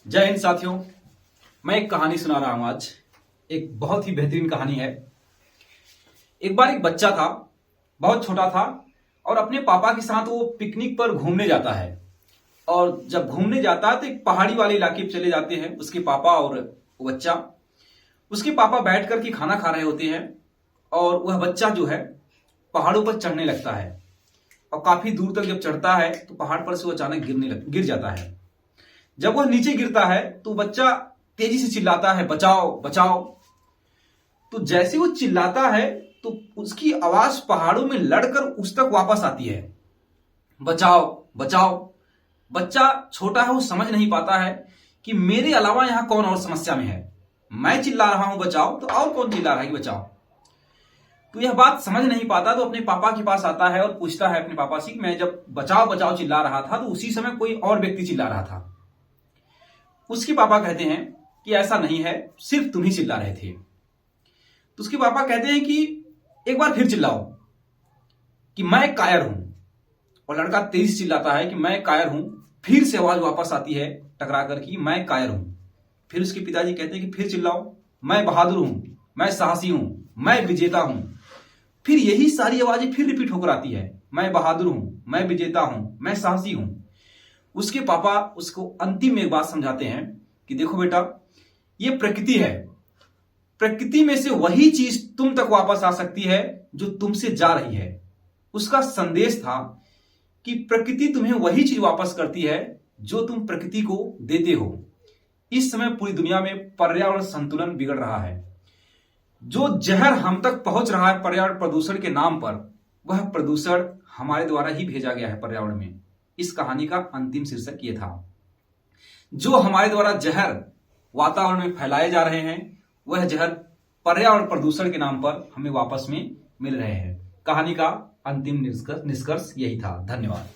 जय हिंद साथियों। मैं एक कहानी सुना रहा हूं आज। एक बहुत ही बेहतरीन कहानी है। एक बार एक बच्चा था, बहुत छोटा था और अपने पापा के साथ वो पिकनिक पर घूमने जाता है। और जब घूमने जाता है तो एक पहाड़ी वाले इलाके पे चले जाते हैं उसके पापा और वो बच्चा। उसके पापा बैठ कर के खाना खा रहे होते हैं और वह बच्चा जो है पहाड़ों पर चढ़ने लगता है। और काफी दूर तक जब चढ़ता है तो पहाड़ पर से वो अचानक गिर जाता है। जब वह नीचे गिरता है तो बच्चा तेजी से चिल्लाता है, बचाओ बचाओ। तो जैसे वो चिल्लाता है तो उसकी आवाज पहाड़ों में लड़कर उस तक वापस आती है, बचाओ बचाओ। बच्चा छोटा है, वो समझ नहीं पाता है कि मेरे अलावा यहां कौन और समस्या में है। मैं चिल्ला रहा हूं बचाओ तो और कौन चिल्ला रहा है कि बचाओ। तो यह बात समझ नहीं पाता तो अपने पापा के पास आता है और पूछता है अपने पापा से कि मैं जब बचाओ बचाओ चिल्ला रहा था तो उसी समय कोई और व्यक्ति चिल्ला रहा था। उसके पापा कहते हैं कि ऐसा नहीं है, सिर्फ तुम ही चिल्ला रहे थे। तो उसके पापा कहते हैं कि एक बार फिर चिल्लाओ कि मैं कायर हूं। और लड़का तेज से चिल्लाता है कि मैं कायर हूं। फिर से आवाज वापस आती है टकरा कर कि मैं कायर हूं। फिर उसके पिताजी कहते हैं कि फिर चिल्लाओ, मैं बहादुर हूं, मैं साहसी हूं, मैं विजेता हूं। फिर यही सारी आवाजें फिर रिपीट होकर आती है, मैं बहादुर हूं, मैं विजेता हूं, मैं साहसी हूं। उसके पापा उसको अंतिम में एक बात समझाते हैं कि देखो बेटा, ये प्रकृति है। प्रकृति में से वही चीज तुम तक वापस आ सकती है जो तुमसे जा रही है। उसका संदेश था कि प्रकृति तुम्हें वही चीज वापस करती है जो तुम प्रकृति को देते हो। इस समय पूरी दुनिया में पर्यावरण संतुलन बिगड़ रहा है। जो जहर हम तक पहुंच रहा है पर्यावरण प्रदूषण के नाम पर, वह प्रदूषण हमारे द्वारा ही भेजा गया है पर्यावरण में। इस कहानी का अंतिम शीर्षक यह था। जो हमारे द्वारा जहर वातावरण में फैलाए जा रहे हैं, वह जहर पर्यावरण प्रदूषण के नाम पर हमें वापस में मिल रहे हैं। कहानी का अंतिम निष्कर्ष यही था। धन्यवाद।